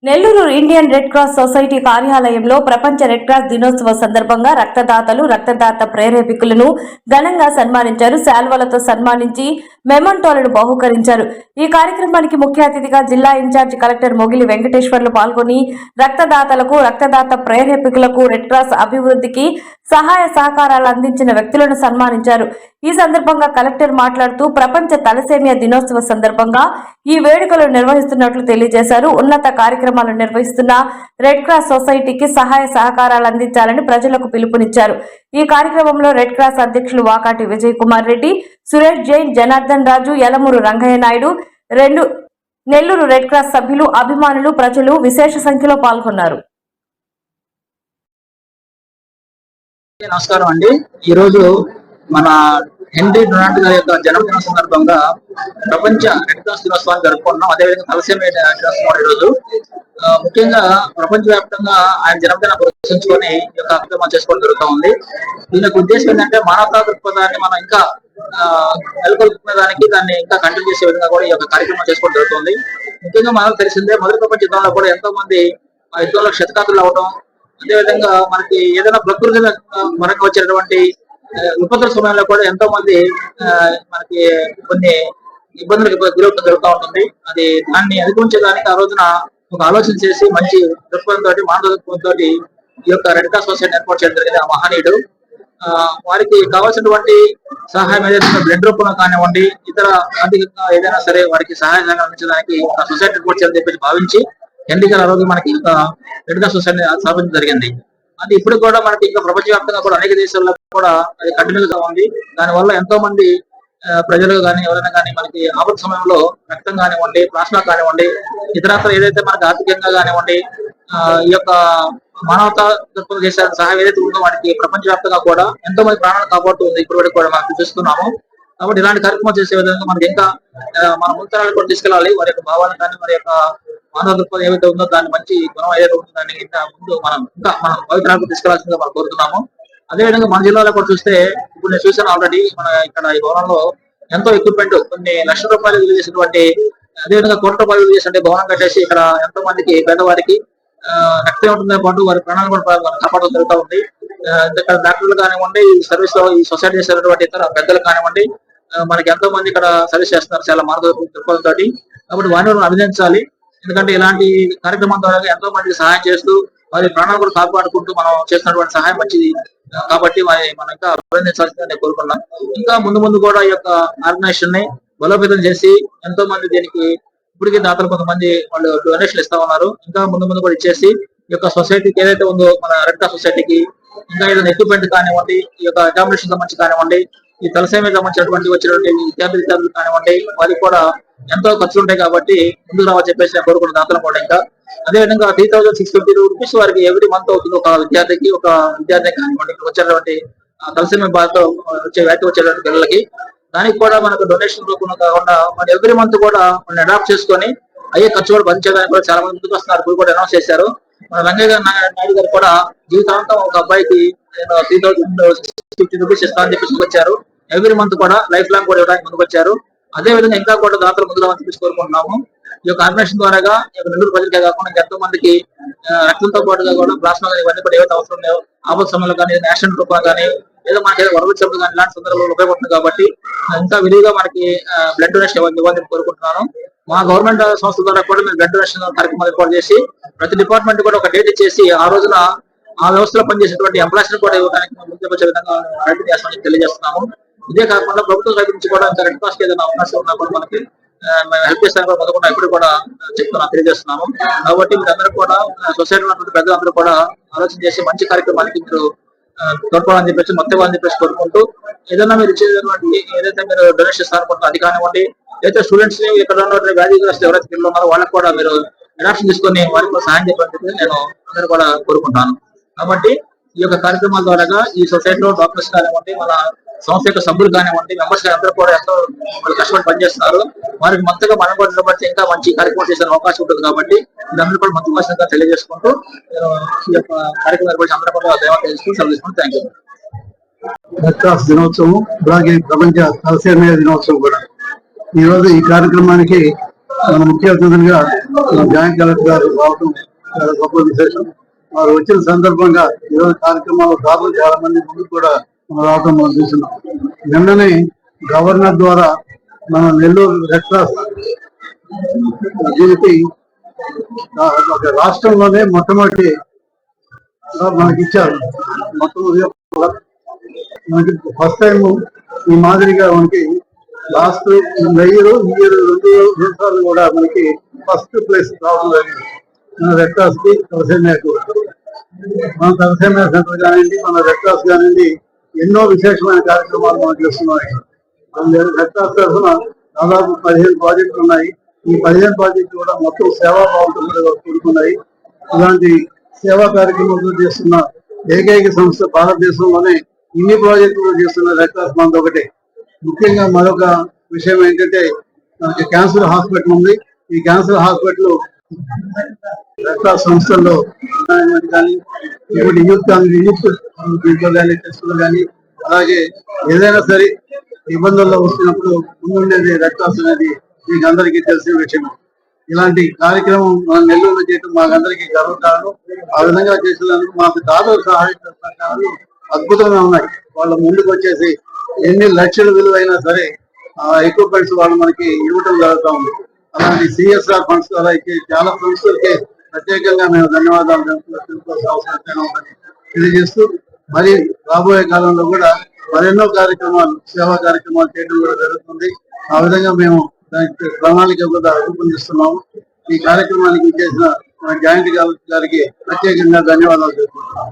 Nellore Indian red cross society కార్యాలయంలో ప్రపంచ red cross దినోత్సవ సందర్భంగా రక్తదాతలు రక్తదాత ప్రేరేపికులను ఘనంగా సన్మానించారు. శాల్వలతో సన్మానించి మెమంటోలను బహుకరించారు. ఈ కార్యక్రమానికి ముఖ్య అతిథిగా జిల్లా ఇన్ఛార్జి కలెక్టర్ మొగిలి వెంకటేశ్వర్లు పాల్గొని రక్తదాతలకు రక్తదాత ప్రేరేపికులకు రెడ్ క్రాస్ అభివృద్ధికి సహాయ సహకారాలు అందించిన వ్యక్తులను సన్మానించారు. ఈ సందర్భంగా కలెక్టర్ మాట్లాడుతూ ప్రపంచ తలసేమియా దినోత్సవ సందర్భంగా ఈ వేడుకలు నిర్వహిస్తున్నట్లు తెలియజేశారు. ఉన్నత కార్యక్రమాలు నిర్వహిస్తున్న రెడ్ క్రాస్ సొసైటీకి సహాయ సహకారాలు అందించాలని ప్రజలకు పిలుపునిచ్చారు. ఈ కార్యక్రమంలో రెడ్ క్రాస్ అధ్యక్షులు వాకాటి విజయ్ కుమార్ రెడ్డి, సురేష్ జైన్, జనార్దన్ రాజు, యలమూరు రంగయ్య నాయుడు, నెల్లూరు రెడ్ క్రాస్ సభ్యులు, అభిమానులు, ప్రజలు విశేష సంఖ్యలో పాల్గొన్నారు. నమస్కారం అండి. ఈ రోజు మన హెన్రీ డొనాల్డ్ గారి యొక్క జన్మదిన సందర్భంగా ప్రపంచ రెడ్ క్రాస్ దినోత్సవాన్ని జరుపుకుంటున్నాం. అదేవిధంగా తలసేమియా దినోత్సవం ఈ రోజు ముఖ్యంగా ప్రపంచవ్యాప్తంగా ఆయన జన్మదిన గుర్తుంచుకొని ఈ యొక్క కార్యక్రమం చేసుకోవడం జరుగుతూ ఉంది. దీనికి ఉద్దేశం ఏంటంటే మానవతా దృక్పథాన్ని మనం ఇంకా నెలకొల్పుకునేదానికి దాన్ని ఇంకా కంటిన్యూ చేసే విధంగా కూడా ఈ యొక్క కార్యక్రమం చేసుకోవడం జరుగుతుంది. ముఖ్యంగా మనకు తెలిసిందే మొదటి ప్రపంచ యుద్ధంలో కూడా ఎంతో మంది యుద్ధంలో క్షతగాతులు అవడం, అదేవిధంగా మనకి ఏదైనా ప్రకృతి మనకు వచ్చేటువంటి విపత్తుల సమయంలో కూడా ఎంతో మంది మనకి కొన్ని ఇబ్బందులకు గురవుతూ జరుగుతూ ఉంటుంది. అది దాన్ని అధిగమించేదానికి ఆ రోజున ఒక ఆలోచన చేసి మంచి దృక్పథంతో మానవ దృక్పథంతో ఈ యొక్క రెడ్ క్రాస్ సొసైటీ ఏర్పాటు చేయడం జరిగింది. ఆ మహనీయుడు వారికి కావాల్సినటువంటి సహాయం ఏదైతే బ్లడ్ రూపంలో కానివ్వండి, ఇతర ఆర్థికంగా ఏదైనా సరే వారికి సహాయం అందించడానికి ఒక సొసైటీ ఏర్పాటు చేయాలని చెప్పేసి భావించి హెన్రీ గారు ఆ రోజు మనకి ఇంకా రెడ్ క్రాస్ సొసైటీ స్థాపించడం జరిగింది. అది ఇప్పుడు కూడా మనకి ఇంకా ప్రపంచవ్యాప్తంగా కూడా అనేక దేశాల్లో కూడా అది కంటిన్యూ గా ఉంది. దానివల్ల ఎంతో మంది ప్రజలు కానీ ఎవరైనా కానీ మనకి ఆపద సమయంలో రక్తం కానివ్వండి, ప్లాస్మా కానివ్వండి, ఇతరత్ర ఏదైతే మనకి ఆర్థికంగా కానివ్వండి ఈ యొక్క మానవతా దృక్పథం చేసే సహాయం ఏదైతే ఉందో వాటికి ప్రపంచవ్యాప్తంగా కూడా ఎంతో మంది ప్రాణాలు కాపాడుతూ ఉంది. ఇప్పుడు కూడా మనం చూస్తున్నాము. కాబట్టి ఇలాంటి కార్యక్రమాలు చేసే విధంగా మనకి ఇంకా మన ముంతరాలు కూడా తీసుకెళ్ళాలి. వారి యొక్క భావాలను కానీ వారి యొక్క మానవ దృక్పథం ఏదైతే ఉందో దాన్ని మంచి గుణం ఏదైతే ఉందో దాన్ని ఇంకా ముందు మనం పవిత్రాలకు తీసుకెళ్లాల్సిందిగా మనం కోరుతున్నాము. అదేవిధంగా మన జిల్లాలో కూడా చూస్తే ఇప్పుడు నేను చూసాను ఆల్రెడీ మన ఇక్కడ ఈ భవనంలో ఎంతో ఎక్విప్మెంట్ కొన్ని లక్షల రూపాయలు విలువ చేసినటువంటి, అదేవిధంగా కోట్ల రూపాయలు విలువ చేసినటువంటి భవనం కట్టేసి ఇక్కడ ఎంతో మందికి పేదవారికి రక్తం ఉంటుందో పాటు వారి ప్రాణాలు కూడా కాపాడడం జరుగుతూ ఉంది. ఇక్కడ డాక్టర్లు కానివ్వండి, ఈ సర్వీస్ లో ఈ సొసైటీ చేసినటువంటి ఇతర పెద్దలు కానివ్వండి, మనకి ఎంతో మంది ఇక్కడ సర్వీస్ చేస్తున్నారు చాలా మానవ దృక్పథంతో. కాబట్టి వారిని మనం అభినందించాలి. ఎందుకంటే ఇలాంటి కార్యక్రమం ద్వారా ఎంతో మందికి సహాయం చేస్తూ వారి ప్రాణాలు కూడా కాపాడుకుంటూ మనం చేస్తున్నటువంటి సహాయం మంచిది. కాబట్టి మనం ఇంకా అభినందించాల్సిందిగా నేను కోరుకున్నాం. ఇంకా ముందు కూడా ఈ యొక్క ఆర్గనైజేషన్ ని బలోపేతం చేసి ఎంతో మంది దీనికి ఇప్పటికీ దాతలు కొంతమంది వాళ్ళు డొనేషన్ ఇస్తా ఉన్నారు. ఇంకా ముందు కూడా ఇచ్చేసి ఈ యొక్క సొసైటీకి ఏదైతే ఉందో మన రెడ్ క్రాస్ సొసైటీకి ఇంకా ఏదైనా ఎక్విప్మెంట్ కానివ్వండి, ఈ యొక్క అకామిడేషన్ సంబంధించి కానివ్వండి, ఈ తలసేమియా సంబంధించినటువంటి వచ్చినటువంటి విద్యార్థులు కానివ్వండి, వారికి కూడా ఎంతో ఖర్చులు ఉంటాయి. కాబట్టి ముందుకు రావాలని చెప్పేసి నేను కోరుకున్న దాతలు కూడా ఇంకా అదేవిధంగా 3650 రూపీస్ వారికి ఎవ్రీ మంత్ అవుతుంది. ఒక విద్యార్థి కానివ్వండి, ఇక్కడ వచ్చేటువంటి తలసేమియా బాధతో వ్యాధి వచ్చేటువంటి పిల్లలకి దానికి కూడా మనకు డొనేషన్ రూపంలో కాకుండా మన ఎవ్రీ మంత్ కూడా మనం అడాప్ట్ చేసుకొని అయ్యే ఖర్చు కూడా భరించడానికి కూడా చాలా మంది ముందుకు వస్తున్నారు. ఇప్పుడు కూడా అనౌన్స్ చేశారు. మన రంగయ్య నాయుడు గారు కూడా జీవితాంతం ఒక అబ్బాయికి 3050 రూపీస్ ఇస్తామని చెప్పేసి వచ్చారు. ఎవ్రీ మంత్ కూడా లైఫ్ లాంగ్ కూడా ఇవ్వడానికి ముందుకు వచ్చారు. అదే విధంగా ఇంకా కూడా దాతలు ముందుగా చెప్పేసి కోరుకుంటున్నాము. ఈ యొక్క ఆర్గనైజేషన్ ద్వారా నెల్లూరు ప్రజలకే కాకుండా ఎంతో మందికి రక్తంతో పాటుగా కూడా ప్లాస్మా ఇవన్నీ కూడా ఏవైతే అవసరం లేవు ఆపద సమయంలో కానీ యాక్సిడెంట్ రూపంలో కానీ ఏదో మనకి వరవచ్చప్పుడు కానీ ఇలాంటి సందర్భంలో ఉపయోగపడుతుంది. కాబట్టి ఇంకా విరిగా మనకి బ్లడ్ డొనేషన్ ఇవ్వాలని కోరుకుంటున్నాను. మా గవర్నమెంట్ సంస్థ ద్వారా కూడా మేము బ్లడ్ డొనేషన్ కార్యక్రమాలు ఏర్పాటు చేసి ప్రతి డిపార్ట్మెంట్ కూడా ఒక డేట్ ఇచ్చేసి ఆ రోజున ఆ వ్యవస్థలో పనిచేసేటువంటి ఎంప్లాయీస్ కూడా ఇవ్వడానికి ముందుకు వచ్చే విధంగా ప్రయత్నం చేస్తామని తెలియజేస్తున్నాము. ఇదే కాకుండా ప్రభుత్వం వైపు నుంచి కూడా ఇంకా రెడ్ క్రాస్ కి ఏదైనా అవకాశం ఉన్నా కూడా మనకి హెల్ప్ చేస్తాను కూడా మొదలుకుండా ఇప్పుడు కూడా తెలియజేస్తున్నాము. కాబట్టి మీరందరూ కూడా సొసైటీ ఉన్నటువంటి పెద్దలందరూ కూడా ఆలోచన చేసి మంచి కార్యక్రమానికి మీరు తోడ్పడాలని చెప్పేసి మొత్తం అని చెప్పేసి కోరుకుంటూ ఏదైనా మీరు ఇచ్చేటువంటి ఏదైతే మీరు డొనేషన్ ఇస్తారనుకుంటున్నారో అది కానివ్వండి, అయితే స్టూడెంట్స్ ని ఇక్కడ ఉన్న వ్యాధిగ్రస్తులు ఎవరైతే పిల్లలు ఉన్నారో వాళ్ళకి కూడా మీరు అడాప్షన్ తీసుకొని వారికి కూడా సహాయం చెప్పాలని నేను అందరూ కూడా కోరుకుంటాను. కాబట్టి ఈ యొక్క కార్యక్రమాల ద్వారా ఈ సొసైటీలో డాక్టర్స్ కానివ్వండి, మన సంస్థ యొక్క సభ్యులు కానివ్వండి, మెంబర్స్ అందరూ కూడా ఎంతో వాళ్ళు కష్టపడి పనిచేస్తున్నారు. వారికి మొత్తగా మనం కూడా నిలబడితే ఇంకా మంచి కార్యక్రమం చేసే అవకాశం ఉంటుంది. కాబట్టి మీరందరూ కూడా మంచి భాషగా తెలియజేసుకుంటూ ఈ యొక్క కార్యక్రమం అందరూ కూడా ధన్యవాదాలు తెలుసుకుంటూ థ్యాంక్ యూ. రెడ్ క్రాస్ దినోత్సవం అలాగే ప్రపంచ తలసేమియా దినోత్సవం కూడా ఈ రోజు ఈ కార్యక్రమానికి మన ముఖ్య అతిథులుగా జాయింట్ కలెక్టర్ గారు రావడం చాలా గొప్ప విశేషం. వారు వచ్చిన సందర్భంగా ఈరోజు కార్యక్రమాలు దాదాపు చాలా మంది ముందు కూడా మనం రావడం మనం చూస్తున్నాం. నిన్ననే గవర్నర్ ద్వారా మన నెల్లూరు రెడ్ క్రాస్ దీనికి ఒక రాష్ట్రంలోనే మొట్టమొదటి మనకి ఇచ్చారు. మనకి ఫస్ట్ టైం ఈ మాదిరిగా మనకి లాస్ట్ ఇయర్ 2 సార్లు కూడా మనకి ఫస్ట్ ప్లేస్ రావడం జరిగింది. మన రెడ్ క్రాస్ కి తలసేమియాకు మన తలసేమియా సెంటర్ కానివ్వండి, మన రెడ్ క్రాస్ కానివ్వండి, ఎన్నో విశేషమైన కార్యక్రమాలు మనం చేస్తున్నాయి. రెడ్ క్రాస్ తరఫున దాదాపు 15 ప్రాజెక్టులు ఉన్నాయి. ఈ 15 ప్రాజెక్టులు కూడా మొత్తం సేవా భావంతో కూడుకున్నాయి. ఇలాంటి సేవా కార్యక్రమాలు చేస్తున్న ఏకైక సంస్థ భారతదేశంలోనే ఇన్ని ప్రాజెక్టులు చేస్తున్న రెడ్ క్రాస్ మనది ఒకటే. ముఖ్యంగా మరొక విషయం ఏంటంటే మనకి క్యాన్సర్ హాస్పిటల్ ఉంది. ఈ క్యాన్సర్ హాస్పిటల్ రెడ్ క్రాస్ సంస్థల్లో కానీ ఇప్పుడు యూత్ దీంట్లో కానీ టెస్టులు కానీ అలాగే ఏదైనా సరే ఇబ్బందుల్లో వస్తున్నప్పుడు ముందుండేది రెడ్ క్రాస్ అనేది మీకు అందరికీ తెలిసిన విషయం. ఇలాంటి కార్యక్రమం మన నెల్లూరులో చేయడం మాకందరికీ గర్వకారణం. ఆ విధంగా చేసేందుకు మాకు దాదాపు సహాయ సహకారాలు అద్భుతంగా ఉన్నాయి. వాళ్ళ ముందుకు వచ్చేసి ఎన్ని లక్షల విలువైనా సరే ఎక్విప్మెంట్స్ వాళ్ళు మనకి ఇవ్వటం జరుగుతూ ఉంది. అలాంటి సిఎస్ఆర్ ఫండ్స్ ద్వారా ఇచ్చే చాలా సంస్థలకి ప్రత్యేకంగా మేము ధన్యవాదాలు తెలుపుకోవాల్సిన అవసరం ఉందని తెలియజేస్తూ, మరి రాబోయే కాలంలో కూడా మరెన్నో కార్యక్రమాలు సేవా కార్యక్రమాలు చేయడం కూడా జరుగుతుంది. ఆ విధంగా మేము దానికి ప్రణాళిక కూడా రూపొందిస్తున్నాము. ఈ కార్యక్రమానికి చేసిన జాయింట్ కలెక్టర్ గారికి ప్రత్యేకంగా ధన్యవాదాలు తెలుపుతున్నాము.